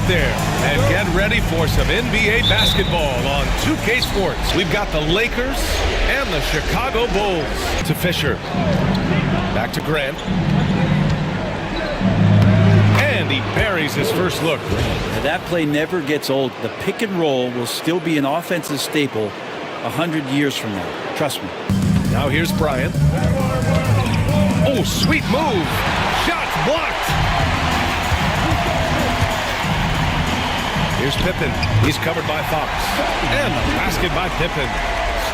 there. And get ready for some NBA basketball on 2K Sports. We've got the Lakers and the Chicago Bulls. To Fisher. Back to Grant. And he buries his first look. Now that play never gets old. The pick and roll will still be an offensive staple 100 years from now. Trust me. Now here's Bryant. Oh, sweet move. Shots blocked. Here's Pippen. He's covered by Fox. And the basket by Pippen.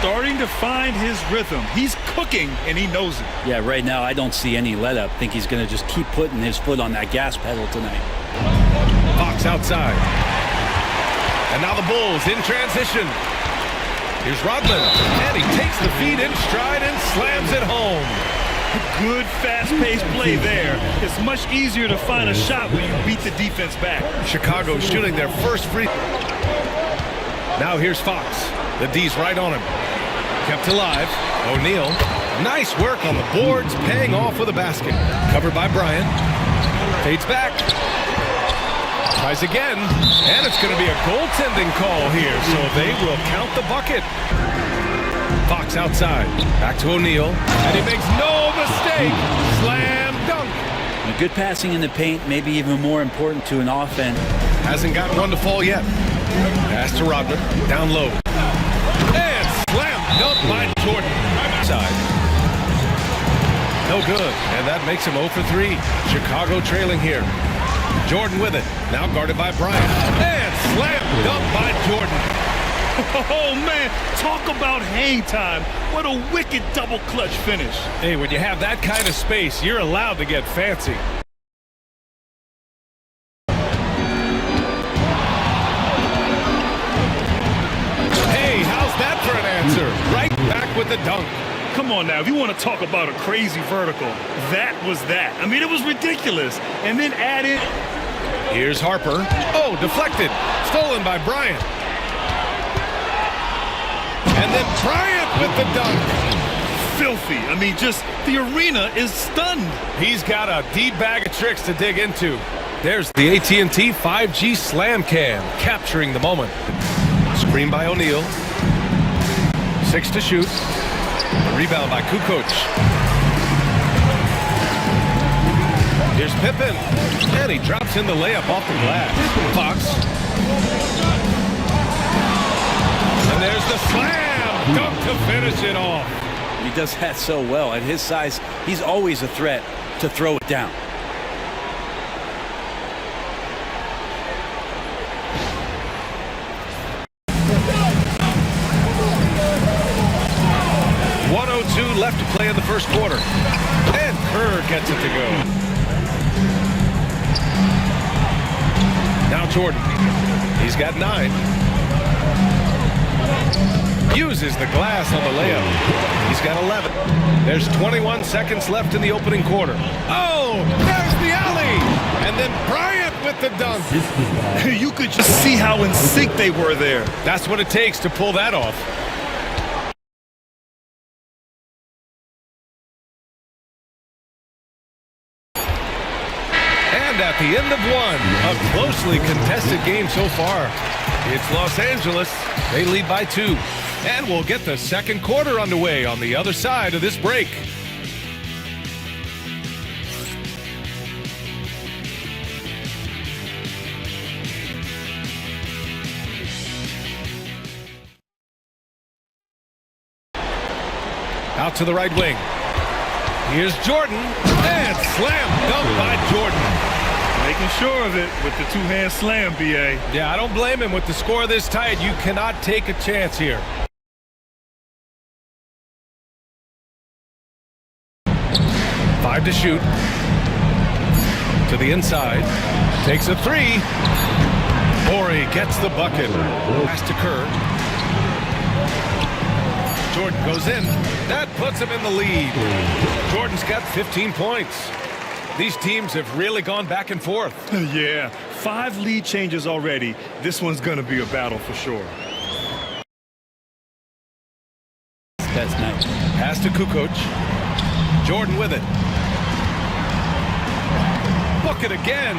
Starting to find his rhythm. He's cooking, and he knows it. Yeah, right now I don't see any let up. I think he's going to just keep putting his foot on that gas pedal tonight. Fox outside. And now the Bulls in transition. Here's Rodman. And he takes the feed in stride and slams it home. Good fast-paced play there. It's much easier to find a shot when you beat the defense back. Chicago shooting their first free. Now here's Fox. The D's right on him. Kept alive. O'Neal. Nice work on the boards, paying off with a basket. Covered by Bryant. Fades back. Tries again. And it's going to be a goaltending call here, so they will count the bucket. Fox outside. Back to O'Neal. And he makes no mistake. Slam dunk. And good passing in the paint, maybe even more important to an offense. Hasn't gotten one to fall yet. Pass to Rodman. Down low. And slam dunk by Jordan. Side. No good. And that makes him 0 for 3. Chicago trailing here. Jordan with it. Now guarded by Bryant. And slam dunk by Jordan. Oh, man, talk about hang time. What a wicked double clutch finish. Hey, when you have that kind of space, you're allowed to get fancy. Hey, how's that for an answer? Right back with the dunk. Come on now, if you want to talk about a crazy vertical, that was that. I mean, it was ridiculous. And then add in... Here's Harper. Oh, deflected. Stolen by Bryant. And then Bryant with the dunk. Filthy. I mean, just the arena is stunned. He's got a deep bag of tricks to dig into. There's the AT&T 5G Slam Cam, capturing the moment. Screen by O'Neal. 6 to shoot. Rebound by Kukoc. Here's Pippen. And he drops in the layup off the glass. Fox. And there's the slam dunk to finish it off. He does that so well. At his size, he's always a threat to throw it down. .102 left to play in the first quarter. And Kerr gets it to go. Now Jordan. He's got 9. Uses the glass on the layup. He's got 11. There's 21 seconds left in the opening quarter. Oh, there's the alley. And then Bryant with the dunk. You could just see how in sync they were there. That's what it takes to pull that off. And at the end of one, a closely contested game so far. It's Los Angeles. They lead by 2. And we'll get the second quarter underway on the other side of this break. Out to the right wing. Here's Jordan. And slam dunk by Jordan. Making sure of it with the two-hand slam, B.A. Yeah, I don't blame him. With the score this tight, you cannot take a chance here. 5 to shoot. To the inside. Takes a 3. Morey gets the bucket. Pass to Kerr. Jordan goes in. That puts him in the lead. Jordan's got 15 points. These teams have really gone back and forth. Yeah, 5 lead changes already. This one's going to be a battle for sure. That's nice. Pass to Kukoc. Jordan with it. Look at again.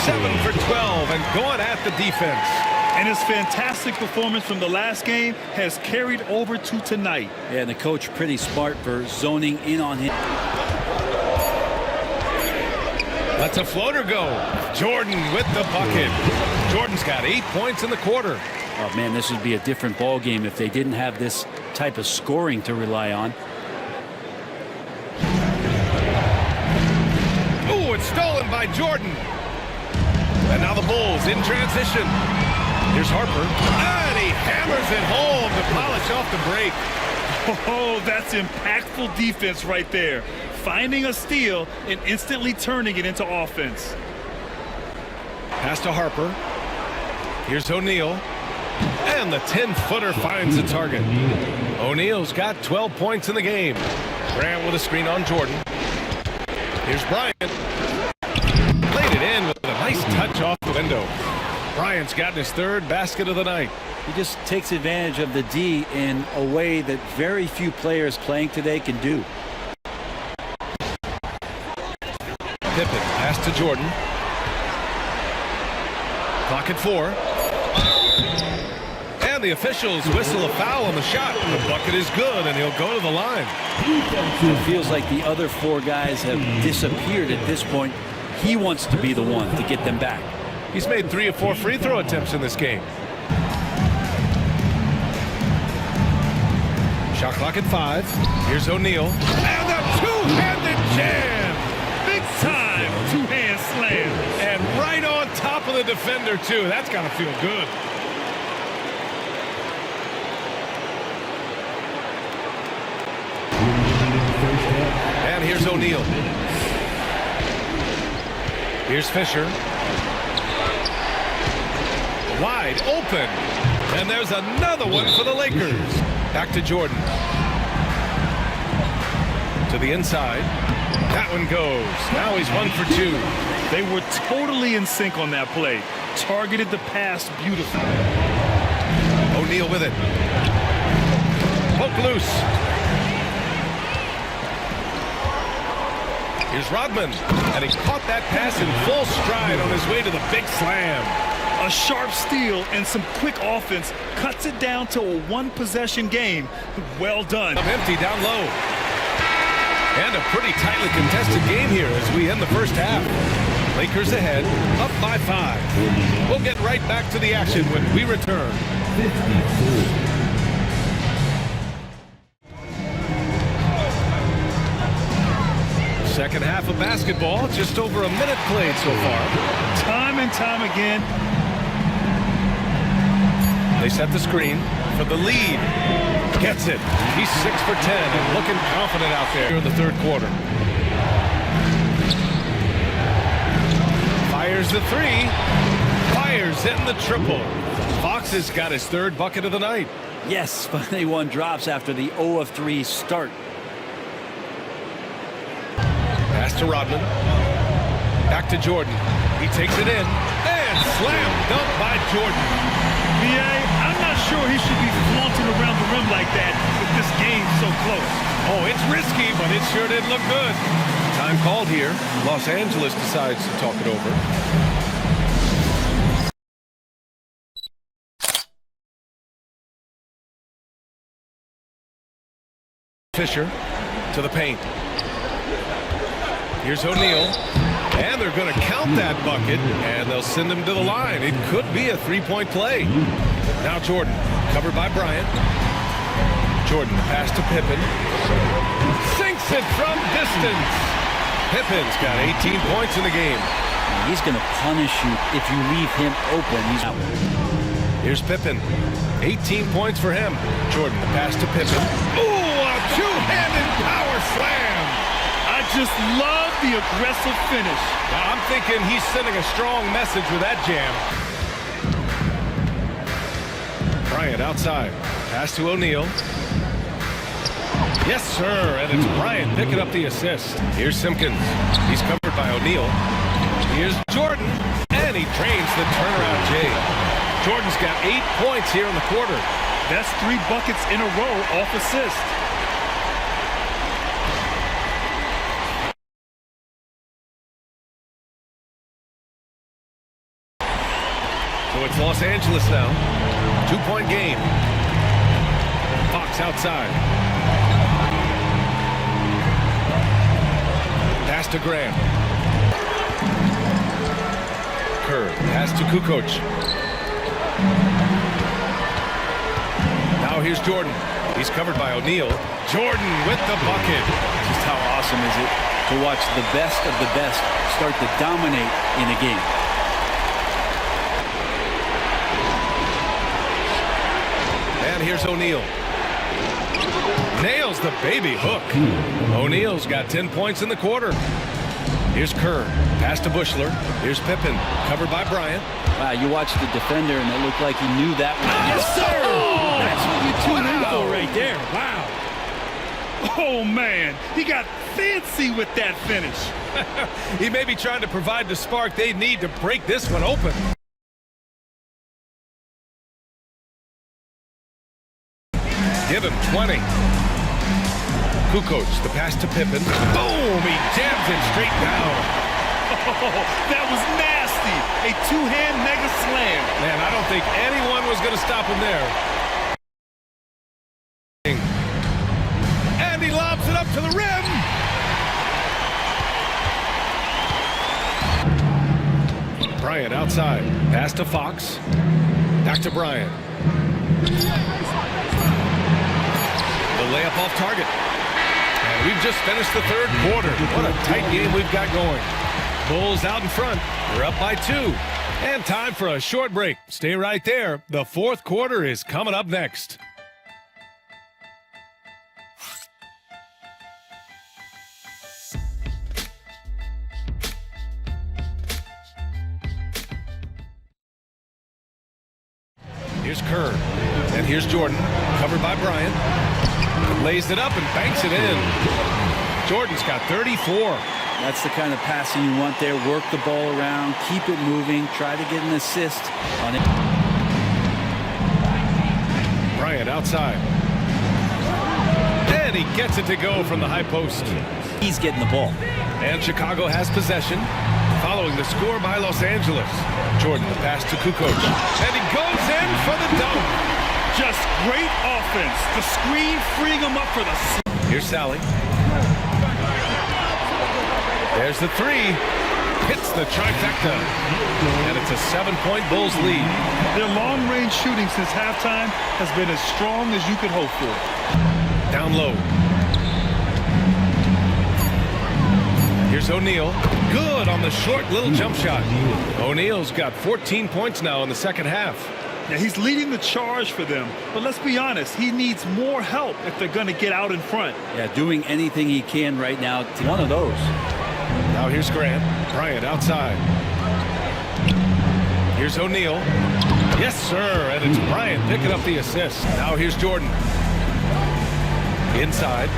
7 for 12 and going at the defense. And his fantastic performance from the last game has carried over to tonight. Yeah, and the coach pretty smart for zoning in on him. Lets a floater go. Jordan with the bucket. Jordan's got 8 points in the quarter. Oh, man, this would be a different ball game if they didn't have this type of scoring to rely on. Ooh, it's stolen by Jordan. And now the Bulls in transition. Here's Harper. And he hammers it home to polish off the break. Oh, that's impactful defense right there. Finding a steal and instantly turning it into offense. Pass to Harper. Here's O'Neal. And the 10-footer finds the target. O'Neal's got 12 points in the game. Grant with a screen on Jordan. Here's Bryant. Laid it in with a nice touch off the window. Bryant's gotten his 3rd basket of the night. He just takes advantage of the D in a way that very few players playing today can do. Pippen pass to Jordan. Clock at 4. And the officials whistle a foul on the shot. The bucket is good, and he'll go to the line. It feels like the other 4 guys have disappeared at this point. He wants to be the one to get them back. He's made 3 or 4 free throw attempts in this game. Shot clock at 5. Here's O'Neal. And a two-handed jam. Big time two-hand slam. And right on top of the defender, too. That's got to feel good. And here's O'Neal. Here's Fisher. Wide open. And there's another one for the Lakers. Back to Jordan. To the inside. That one goes. Now he's 1 for 2. They were totally in sync on that play. Targeted the pass beautifully. O'Neal with it. Poke loose. Here's Rodman. And he caught that pass in full stride on his way to the big slam. A sharp steal and some quick offense cuts it down to a 1-possession game. Well done. Empty down low. And a pretty tightly contested game here as we end the first half. Lakers ahead, up by 5. We'll get right back to the action when we return. Second half of basketball, just over a minute played so far. Time and time again. They set the screen for the lead. Gets it. He's 6 for 10 and looking confident out there in the 3rd quarter. Fires the 3. Fires in the triple. Fox has got his 3rd bucket of the night. Yes, finally one drops after the 0 of 3 start. Pass to Rodman. Back to Jordan. He takes it in. And slam dunk by Jordan. I'm not sure he should be flaunting around the rim like that with this game so close. Oh, it's risky, but it sure did look good. Time called here. Los Angeles decides to talk it over. Fisher to the paint. Here's O'Neal. And they're going to count that bucket, and they'll send him to the line. It could be a 3-point play. Now Jordan, covered by Bryant. Jordan, pass to Pippen. Sinks it from distance. Pippen's got 18 points in the game. He's going to punish you if you leave him open. He's out. Here's Pippen. 18 points for him. Jordan, the pass to Pippen. Ooh, a two-handed power slam. I just love the aggressive finish. Now, I'm thinking he's sending a strong message with that jam. Bryant outside. Pass to O'Neal. Yes, sir. And it's Bryant picking up the assist. Here's Simpkins. He's covered by O'Neal. Here's Jordan. And he drains the turnaround J. Jordan's got 8 points here in the quarter. That's 3 buckets in a row off assist. So it's Los Angeles now. 2-point game. Fox outside. Pass to Graham. Kerr. Pass to Kukoc. Now here's Jordan. He's covered by O'Neal. Jordan with the bucket. Just how awesome is it to watch the best of the best start to dominate in a game. And here's O'Neal. Nails the baby hook. O'Neal's got 10 points in the quarter. Here's Kerr. Pass to Bushler. Here's Pippen. Covered by Bryant. Wow, you watched the defender, and it looked like he knew that one. Yes, sir! Oh! That's what you tune in for right there. Wow. Oh, man. He got fancy with that finish. He may be trying to provide the spark they need to break this one open. Give him 20. Kukoc, the pass to Pippen. Boom! He jams it straight down. Oh, that was nasty. A two-hand mega slam. Man, I don't think anyone was going to stop him there. And he lobs it up to the rim. Bryant outside. Pass to Fox. Back to Bryant. The layup off target. And we've just finished the third quarter. What a tight game we've got going. Bulls out in front. We're up by 2. And time for a short break. Stay right there. The fourth quarter is coming up next. Here's Kerr. And here's Jordan. Covered by Bryant. Lays it up and banks it in. Jordan's got 34. That's the kind of passing you want there. Work the ball around, keep it moving, try to get an assist on it. Bryant outside. And he gets it to go from the high post. He's getting the ball. And Chicago has possession, following the score by Los Angeles. Jordan, the pass to Kukoc. And he goes in for the dunk. Just great offense. The screen freeing him up for the... Here's Sally. There's the 3. Hits the trifecta. And it's a 7-point Bulls lead. Their long-range shooting since halftime has been as strong as you could hope for. Down low. Here's O'Neal. Good on the short little jump shot. O'Neal's got 14 points now in the second half. Now, he's leading the charge for them, but let's be honest, he needs more help if they're going to get out in front. Yeah, doing anything he can right now to one of those. Now here's Grant. Bryant outside. Here's O'Neal. Yes, sir, and it's Bryant picking up the assist. Now here's Jordan. Inside.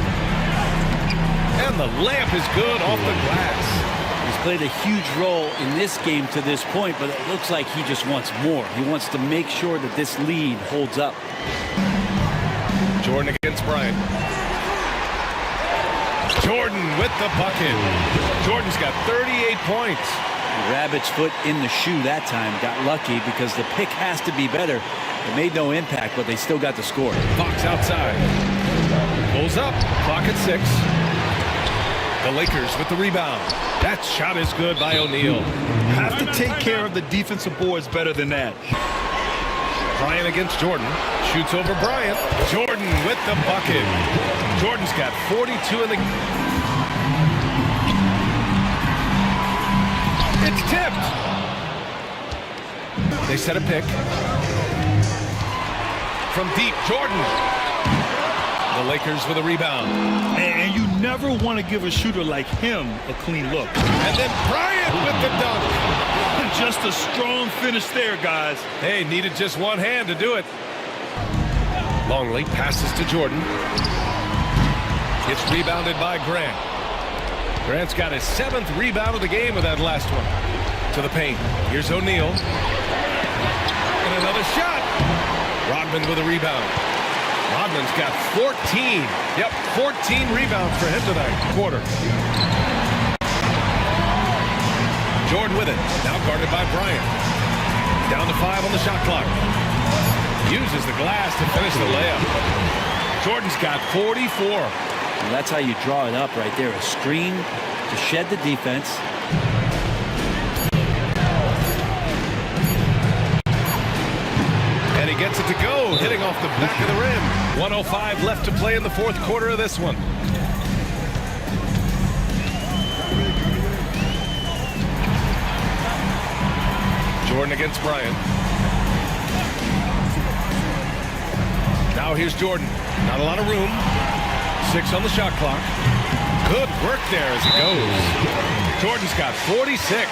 And the layup is good off the glass. He's played a huge role in this game to this point, but it looks like he just wants more. He wants to make sure that this lead holds up. Jordan against Bryant. Jordan with the bucket. Jordan's got 38 points. Rabbit's foot in the shoe that time. Got lucky because the pick has to be better. It made no impact, but they still got the score. Fox outside. Pulls up. Clock at 6. The Lakers with the rebound. That shot is good by O'Neal. Have to take care of the defensive boards better than that. Bryant against Jordan. Shoots over Bryant. Jordan with the bucket. Jordan's got 42 in the... It's tipped. They set a pick. From deep, Jordan. The Lakers with a rebound. And you never want to give a shooter like him a clean look. And then Bryant with the dunk. Just a strong finish there, guys. Hey, needed just one hand to do it. Longley passes to Jordan. It's rebounded by Grant. Grant's got his 7th rebound of the game with that last one. To the paint. Here's O'Neal. And another shot. Rodman with a rebound. Rodman's got 14. Yep, 14 rebounds for him tonight. Quarter. Jordan with it. Now guarded by Bryant. Down to 5 on the shot clock. Uses the glass to finish the layup. Jordan's got 44. And that's how you draw it up right there. A screen to shed the defense. And he gets it to go, hitting off the back of the rim. 1:05 left to play in the fourth quarter of this one. Jordan against Bryant. Now here's Jordan. Not a lot of room. 6 on the shot clock. Good work there as it goes. Jordan's got 46.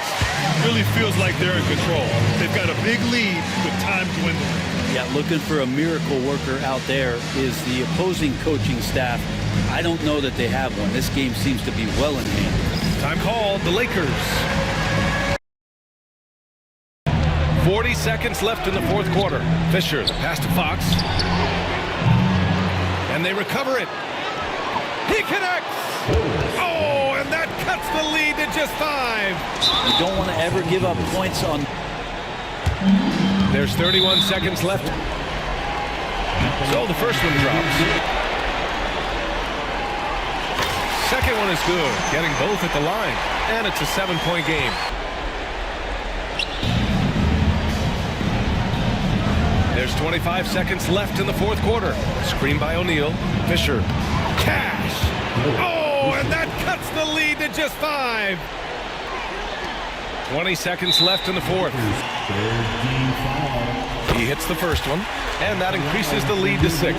Really feels like they're in control. They've got a big lead with time dwindling. Yeah, looking for a miracle worker out there is the opposing coaching staff. I don't know that they have one. This game seems to be well in hand. Time called, the Lakers. 40 seconds left in the fourth quarter. Fisher, the pass to Fox. And they recover it. He connects. Oh, and that cuts the lead to just 5. You don't want to ever give up points on. There's 31 seconds left. So the first one drops. Second one is good, getting both at the line. And it's a 7-point game. There's 25 seconds left in the fourth quarter. Screen by O'Neal. Fisher. Cash. Oh, and that cuts the lead to just 5. 20 seconds left in the fourth. He hits the first one, and that increases the lead to 6.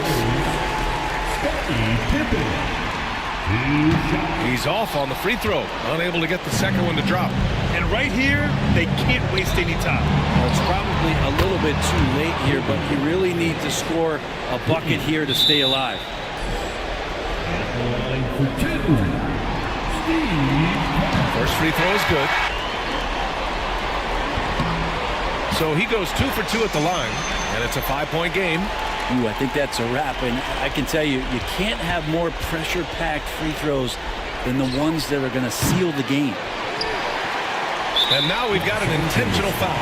He's off on the free throw, unable to get the second one to drop. And right here, they can't waste any time. Well, it's probably a little bit too late here, but you really need to score a bucket here to stay alive. First free throw is good. So he goes 2 for 2 at the line, and it's a 5-point game. Ooh, I think that's a wrap, and I can tell you, you can't have more pressure-packed free throws than the ones that are going to seal the game. And now we've got an intentional foul.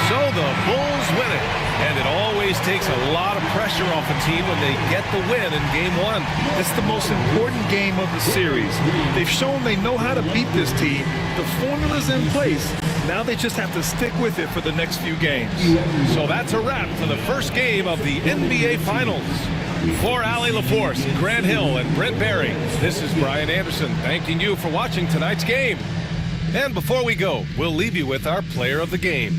So the Bulls win it. And it always takes a lot of pressure off a team when they get the win in game 1. It's the most important game of the series. They've shown they know how to beat this team. The formula's in place. Now they just have to stick with it for the next few games. So that's a wrap for the first game of the NBA Finals. For Allie LaForce, Grant Hill, and Brent Barry, this is Brian Anderson thanking you for watching tonight's game. And before we go, we'll leave you with our player of the game.